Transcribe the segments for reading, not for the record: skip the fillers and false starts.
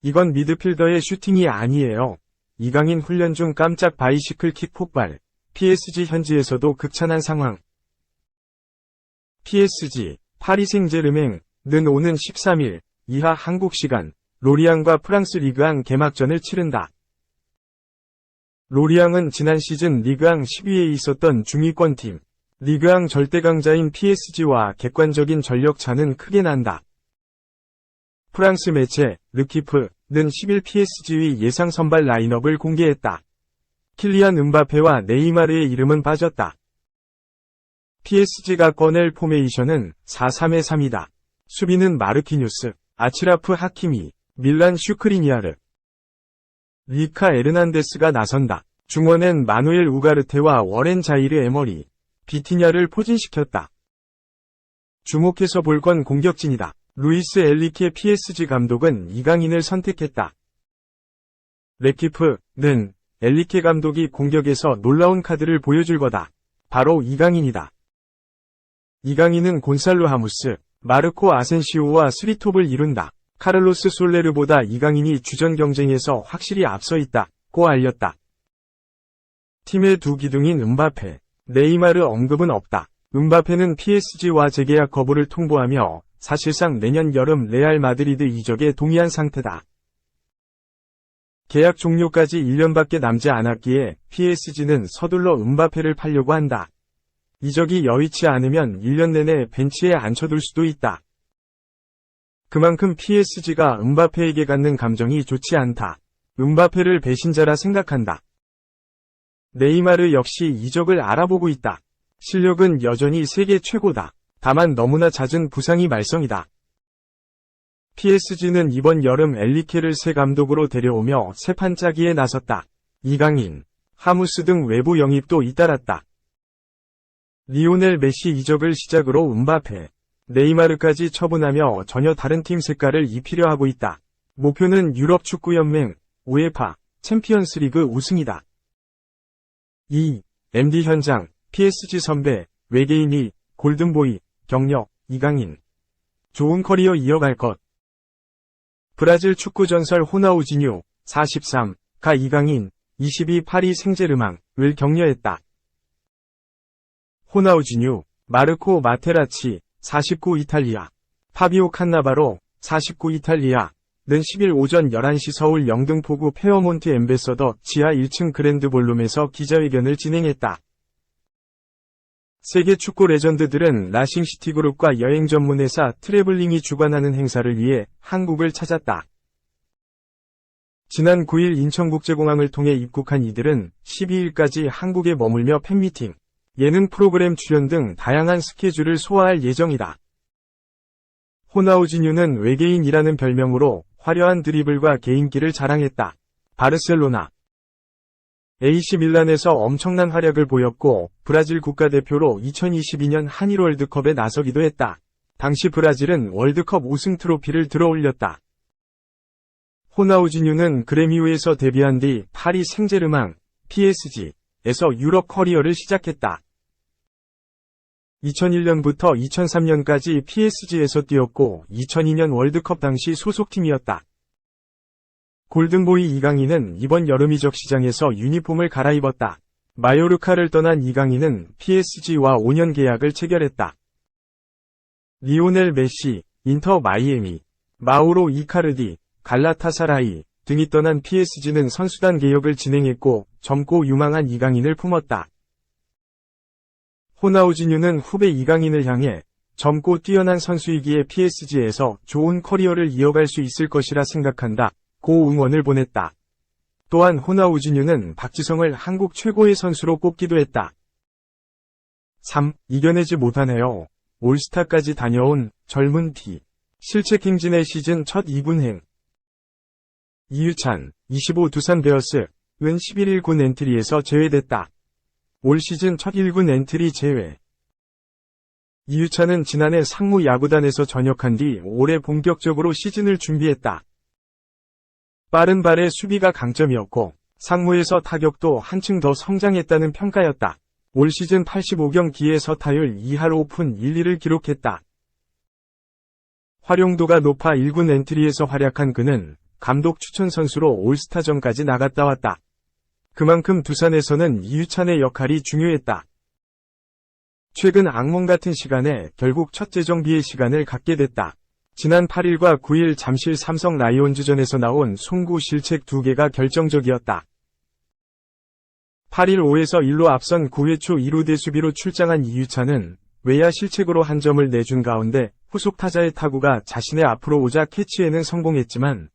이건 미드필더의 슈팅이 아니에요. 이강인 훈련 중 깜짝 바이시클 킥 폭발. PSG 현지에서도 극찬한 상황. PSG, 파리 생제르맹 는 오는 13일 이하 한국 시간 로리앙과 프랑스 리그앙 개막전을 치른다. 로리앙은 지난 시즌 리그앙 10위에 있었던 중위권팀, 리그앙 절대강자인 PSG와 객관적인 전력 차는 크게 난다. 프랑스 매체 르키프는 10일 PSG의 예상 선발 라인업을 공개했다. 킬리안 음바페와 네이마르의 이름은 빠졌다. PSG가 꺼낼 포메이션은 4-3-3이다. 수비는 마르키뉴스, 아치라프 하키미, 밀란 슈크리니아르, 리카 에르난데스가 나선다. 중원엔 마누엘 우가르테와 워렌 자이르 에머리, 비티냐를 포진시켰다. 주목해서 볼 건 공격진이다. 루이스 엘리케 PSG 감독은 이강인을 선택했다. 레키프는 엘리케 감독이 공격에서 놀라운 카드를 보여줄 거다. 바로 이강인이다. 이강인은 곤살로 하무스, 마르코 아센시오와 스리톱을 이룬다. 카를로스 솔레르보다 이강인이 주전 경쟁에서 확실히 앞서 있다고 알렸다. 팀의 두 기둥인 음바페, 네이마르 언급은 없다. 음바페는 PSG와 재계약 거부를 통보하며 사실상 내년 여름 레알 마드리드 이적에 동의한 상태다. 계약 종료까지 1년밖에 남지 않았기에 PSG는 서둘러 음바페를 팔려고 한다. 이적이 여의치 않으면 1년 내내 벤치에 앉혀둘 수도 있다. 그만큼 PSG가 음바페에게 갖는 감정이 좋지 않다. 음바페를 배신자라 생각한다. 네이마르 역시 이적을 알아보고 있다. 실력은 여전히 세계 최고다. 다만 너무나 잦은 부상이 말썽이다. PSG는 이번 여름 엘리케를 새 감독으로 데려오며 새 판짜기에 나섰다. 이강인, 하무스 등 외부 영입도 잇따랐다. 리오넬 메시 이적을 시작으로 음바페, 네이마르까지 처분하며 전혀 다른 팀 색깔을 입히려 하고 있다. 목표는 유럽 축구연맹, 우에파, 챔피언스리그 우승이다. 2. MD 현장, PSG 선배, 외계인이, 골든보이, 경력, 이강인. 좋은 커리어 이어갈 것. 브라질 축구 전설 호나우지뉴, 43가 이강인, 22 파리 생제르맹을 격려했다. 호나우지뉴, 마르코 마테라치, 49 이탈리아, 파비오 칸나바로, 49 이탈리아는 10일 오전 11시 서울 영등포구 페어몬트 엠베서더 지하 1층 그랜드 볼룸에서 기자회견을 진행했다. 세계 축구 레전드들은 라싱시티그룹과 여행 전문회사 트래블링이 주관하는 행사를 위해 한국을 찾았다. 지난 9일 인천국제공항을 통해 입국한 이들은 12일까지 한국에 머물며 팬미팅, 예능 프로그램 출연 등 다양한 스케줄을 소화할 예정이다. 호나우지뉴는 외계인이라는 별명으로 화려한 드리블과 개인기를 자랑했다. 바르셀로나, AC 밀란에서 엄청난 활약을 보였고 브라질 국가대표로 2022년 한일 월드컵에 나서기도 했다. 당시 브라질은 월드컵 우승 트로피를 들어올렸다. 호나우지뉴는 그래미우에서 데뷔한 뒤 파리 생제르맹, PSG에서 유럽 커리어를 시작했다. 2001년부터 2003년까지 PSG에서 뛰었고 2002년 월드컵 당시 소속팀이었다. 골든보이 이강인은 이번 여름 이적 시장에서 유니폼을 갈아입었다. 마요르카를 떠난 이강인은 PSG와 5년 계약을 체결했다. 리오넬 메시, 인터 마이애미, 마우로 이카르디, 갈라타사라이 등이 떠난 PSG는 선수단 개혁을 진행했고 젊고 유망한 이강인을 품었다. 호나우지뉴는 후배 이강인을 향해 젊고 뛰어난 선수이기에 PSG에서 좋은 커리어를 이어갈 수 있을 것이라 생각한다. 고 응원을 보냈다. 또한 호나우지뉴는 박지성을 한국 최고의 선수로 꼽기도 했다. 3. 이겨내지 못하네요. 올스타까지 다녀온 젊은 티. 실책 행진의 시즌 첫 2군행. 이유찬, 25 두산 베어스은 11일 군 엔트리에서 제외됐다. 올 시즌 첫 1군 엔트리 제외. 이유찬은 지난해 상무 야구단에서 전역한 뒤 올해 본격적으로 시즌을 준비했다. 빠른 발의 수비가 강점이었고 상무에서 타격도 한층 더 성장했다는 평가였다. 올 시즌 85경기에 서타율 2할 5푼 1리를 기록했다. 활용도가 높아 1군 엔트리에서 활약한 그는 감독 추천 선수로 올스타전까지 나갔다 왔다. 그만큼 두산에서는 이유찬의 역할이 중요했다. 최근 악몽 같은 시간에 결국 첫 재정비의 시간을 갖게 됐다. 지난 8일과 9일 잠실 삼성 라이온즈전에서 나온 송구 실책 2개가 결정적이었다. 8일 5에서 1로 앞선 9회 초 2루 수비로 출장한 이유찬은 외야 실책으로 한 점을 내준 가운데 후속 타자의 타구가 자신의 앞으로 오자 캐치에는 성공했지만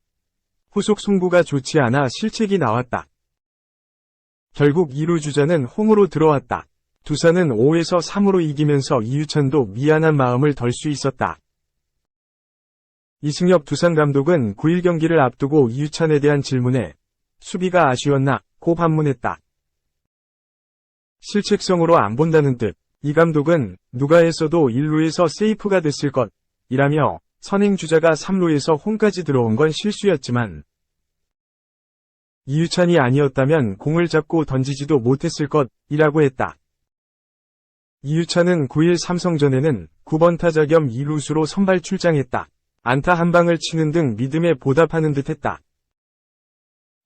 후속 송구가 좋지 않아 실책이 나왔다. 결국 2루 주자는 홈으로 들어왔다. 두산은 5에서 3으로 이기면서 이유찬도 미안한 마음을 덜 수 있었다. 이승엽 두산 감독은 9일 경기를 앞두고 이유찬에 대한 질문에 수비가 아쉬웠나 고 반문했다. 실책성으로 안 본다는 듯. 이 감독은 누가 했어도 1루에서 세이프가 됐을 것 이라며 선행주자가 3루에서 홈까지 들어온 건 실수였지만 이유찬이 아니었다면 공을 잡고 던지지도 못했을 것 이라고 했다. 이유찬은 9일 삼성전에는 9번 타자 겸 2루수로 선발 출장했다. 안타 한 방을 치는 등 믿음에 보답하는 듯했다.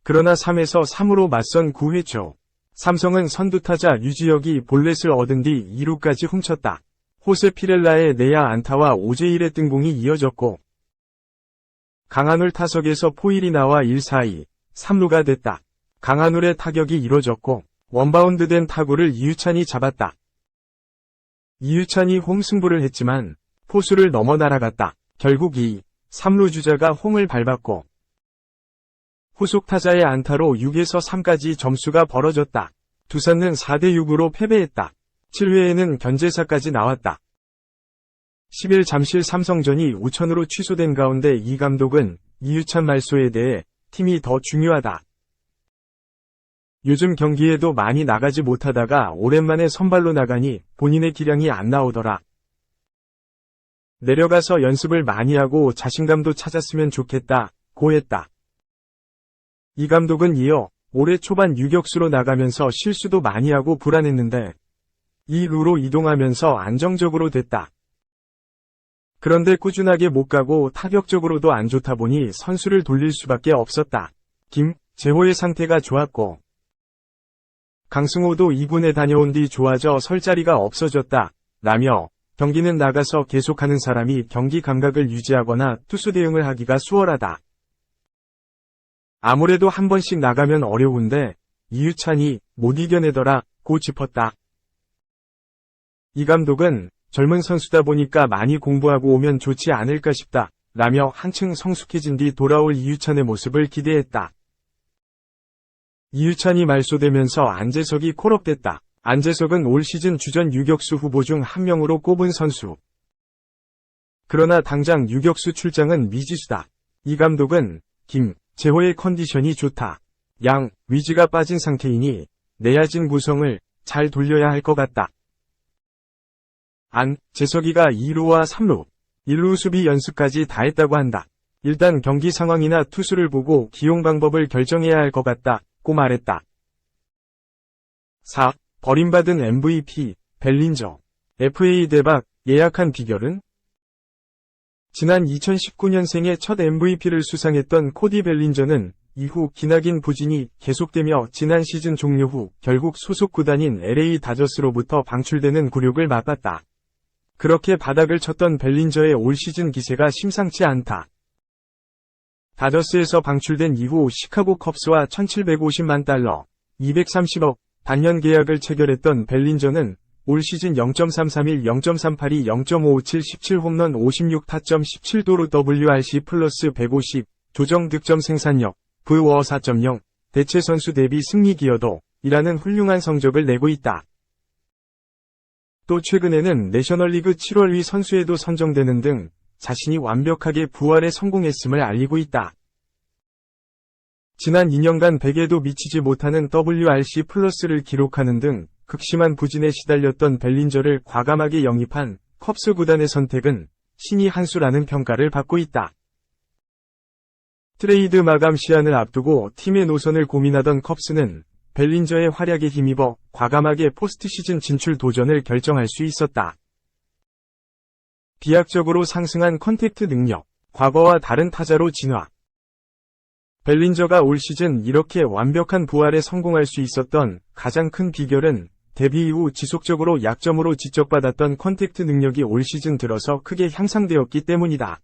그러나 3에서 3으로 맞선 9회 초 삼성은 선두타자 류지혁이 볼넷을 얻은 뒤 2루까지 훔쳤다. 호세 피렐라의 내야 안타와 오제일의 뜬공이 이어졌고 강한울 타석에서 포일이 나와 1-4-2, 3루가 됐다. 강한울의 타격이 이뤄졌고 원바운드된 타구를 이유찬이 잡았다. 이유찬이 홈 승부를 했지만 포수를 넘어 날아갔다. 결국 3루 주자가 홈을 밟았고 후속 타자의 안타로 6에서 3까지 점수가 벌어졌다. 두산은 4대6으로 패배했다. 7회에는 견제사까지 나왔다. 10일 잠실 삼성전이 우천으로 취소된 가운데 이 감독은 이유찬 말소에 대해 팀이 더 중요하다. 요즘 경기에도 많이 나가지 못하다가 오랜만에 선발로 나가니 본인의 기량이 안 나오더라. 내려가서 연습을 많이 하고 자신감도 찾았으면 좋겠다, 고 했다. 이 감독은 이어 올해 초반 유격수로 나가면서 실수도 많이 하고 불안했는데 2루로 이동하면서 안정적으로 됐다. 그런데 꾸준하게 못 가고 타격적으로도 안 좋다 보니 선수를 돌릴 수밖에 없었다. 김재호의 상태가 좋았고 강승호도 2군에 다녀온 뒤 좋아져 설 자리가 없어졌다. 라며 경기는 나가서 계속하는 사람이 경기 감각을 유지하거나 투수 대응을 하기가 수월하다. 아무래도 한 번씩 나가면 어려운데 이유찬이 못 이겨내더라 고 짚었다. 이 감독은 젊은 선수다 보니까 많이 공부하고 오면 좋지 않을까 싶다. 라며 한층 성숙해진 뒤 돌아올 이유찬의 모습을 기대했다. 이유찬이 말소되면서 안재석이 콜업됐다. 안재석은 올 시즌 주전 유격수 후보 중 한 명으로 꼽은 선수. 그러나 당장 유격수 출장은 미지수다. 이 감독은 김재호의 컨디션이 좋다. 양, 위지가 빠진 상태이니 내야진 구성을 잘 돌려야 할 것 같다. 안재석이가 2루와 3루, 1루 수비 연습까지 다 했다고 한다. 일단 경기 상황이나 투수를 보고 기용 방법을 결정해야 할 것 같다. 고 말했다. 4. 버림받은 MVP, 벨린저. FA 대박, 예약한 비결은? 지난 2019년생의 첫 MVP를 수상했던 코디 벨린저는 이후 기나긴 부진이 계속되며 지난 시즌 종료 후 결국 소속 구단인 LA 다저스로부터 방출되는 굴욕을 맛봤다. 그렇게 바닥을 쳤던 벨린저의 올 시즌 기세가 심상치 않다. 다저스에서 방출된 이후 시카고 컵스와 1750만 달러, 230억 단년 계약을 체결했던 벨린저는 올 시즌 0.331, 0.382, 0.557, 17홈런 56타점 17도루 WRC 플러스 150, 조정 득점 생산력, VWR 4.0, 대체 선수 대비 승리 기여도, 이라는 훌륭한 성적을 내고 있다. 또 최근에는 내셔널리그 7월 위 선수에도 선정되는 등 자신이 완벽하게 부활에 성공했음을 알리고 있다. 지난 2년간 100에도 미치지 못하는 WRC 플러스를 기록하는 등 극심한 부진에 시달렸던 벨린저를 과감하게 영입한 컵스 구단의 선택은 신이 한 수라는 평가를 받고 있다. 트레이드 마감 시한을 앞두고 팀의 노선을 고민하던 컵스는 벨린저의 활약에 힘입어 과감하게 포스트시즌 진출 도전을 결정할 수 있었다. 비약적으로 상승한 컨택트 능력, 과거와 다른 타자로 진화. 벨린저가 올 시즌 이렇게 완벽한 부활에 성공할 수 있었던 가장 큰 비결은 데뷔 이후 지속적으로 약점으로 지적받았던 컨택트 능력이 올 시즌 들어서 크게 향상되었기 때문이다.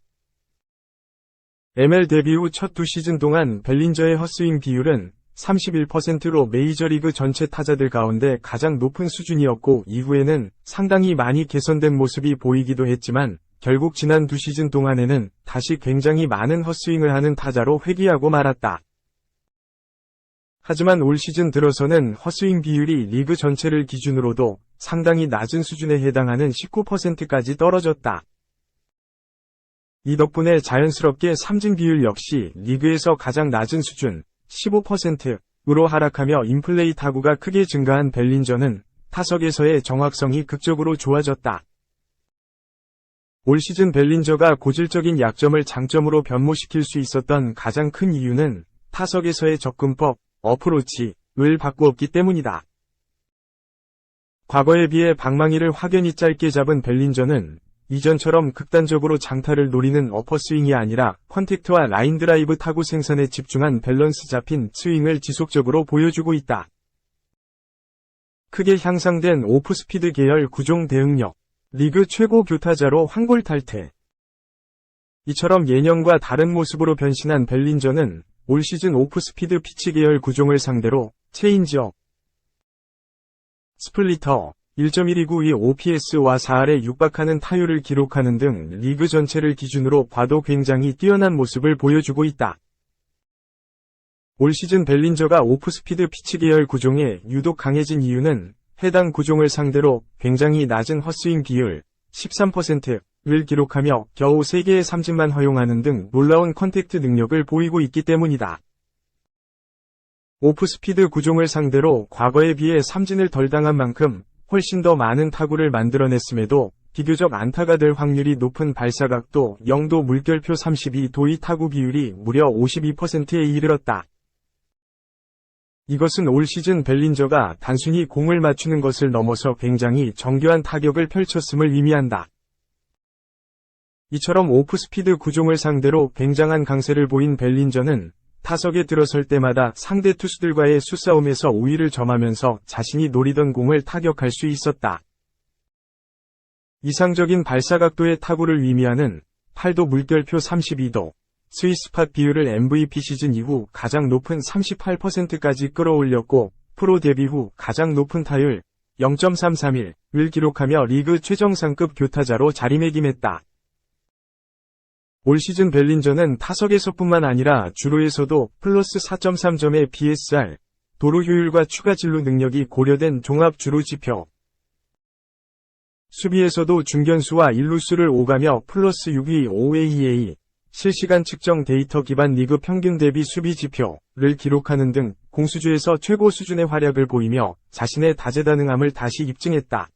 ML 데뷔 후 첫 2시즌 동안 벨린저의 헛스윙 비율은 31%로 메이저리그 전체 타자들 가운데 가장 높은 수준이었고 이후에는 상당히 많이 개선된 모습이 보이기도 했지만 결국 지난 2시즌 동안에는 다시 굉장히 많은 헛스윙을 하는 타자로 회귀하고 말았다. 하지만 올 시즌 들어서는 헛스윙 비율이 리그 전체를 기준으로도 상당히 낮은 수준에 해당하는 19%까지 떨어졌다. 이 덕분에 자연스럽게 삼진 비율 역시 리그에서 가장 낮은 수준 15%로 하락하며 인플레이 타구가 크게 증가한 벨린저는 타석에서의 정확성이 극적으로 좋아졌다. 올 시즌 벨린저가 고질적인 약점을 장점으로 변모시킬 수 있었던 가장 큰 이유는 타석에서의 접근법, 어프로치를 바꾸었기 때문이다. 과거에 비해 방망이를 확연히 짧게 잡은 벨린저는 이전처럼 극단적으로 장타를 노리는 어퍼스윙이 아니라 컨택트와 라인 드라이브 타구 생산에 집중한 밸런스 잡힌 스윙을 지속적으로 보여주고 있다. 크게 향상된 오프스피드 계열 구종 대응력, 리그 최고 교타자로 한골 탈퇴. 이처럼 예년과 다른 모습으로 변신한 벨린저는 올 시즌 오프스피드 피치 계열 구종을 상대로 체인지업, 스플리터, 1.129의 OPS와 4할에 육박하는 타율을 기록하는 등 리그 전체를 기준으로 봐도 굉장히 뛰어난 모습을 보여주고 있다. 올 시즌 벨린저가 오프스피드 피치 계열 구종에 유독 강해진 이유는 해당 구종을 상대로 굉장히 낮은 헛스윙 비율 13%를 기록하며 겨우 3개의 삼진만 허용하는 등 놀라운 컨택트 능력을 보이고 있기 때문이다. 오프스피드 구종을 상대로 과거에 비해 삼진을 덜 당한 만큼 훨씬 더 많은 타구를 만들어냈음에도 비교적 안타가 될 확률이 높은 발사각도 0도 물결표 32도의 타구 비율이 무려 52%에 이르렀다. 이것은 올 시즌 벨린저가 단순히 공을 맞추는 것을 넘어서 굉장히 정교한 타격을 펼쳤음을 의미한다. 이처럼 오프스피드 구종을 상대로 굉장한 강세를 보인 벨린저는 타석에 들어설 때마다 상대 투수들과의 수싸움에서 우위를 점하면서 자신이 노리던 공을 타격할 수 있었다. 이상적인 발사각도의 타구를 의미하는 8도 물결표 32도, 스윗스팟 비율을 MVP 시즌 이후 가장 높은 38%까지 끌어올렸고 프로 데뷔 후 가장 높은 타율 0.331을 기록하며 리그 최정상급 교타자로 자리매김했다. 올 시즌 벨린저는 타석에서뿐만 아니라 주루에서도 플러스 4.3점의 PSR, 도루 효율과 추가 진루 능력이 고려된 종합 주루 지표, 수비에서도 중견수와 일루수를 오가며 플러스 6의 OAEA, 실시간 측정 데이터 기반 리그 평균 대비 수비 지표를 기록하는 등 공수주에서 최고 수준의 활약을 보이며 자신의 다재다능함을 다시 입증했다.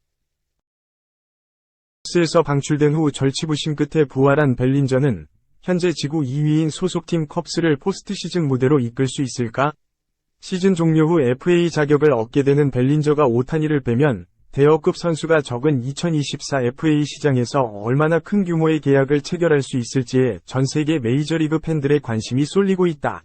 컵스에서 방출된 후 절치부심 끝에 부활한 벨린저는 현재 지구 2위인 소속팀 컵스를 포스트 시즌 무대로 이끌 수 있을까? 시즌 종료 후 FA 자격을 얻게 되는 벨린저가 오타니를 빼면 대여급 선수가 적은 2024 FA 시장에서 얼마나 큰 규모의 계약을 체결할 수 있을지에 전 세계 메이저리그 팬들의 관심이 쏠리고 있다.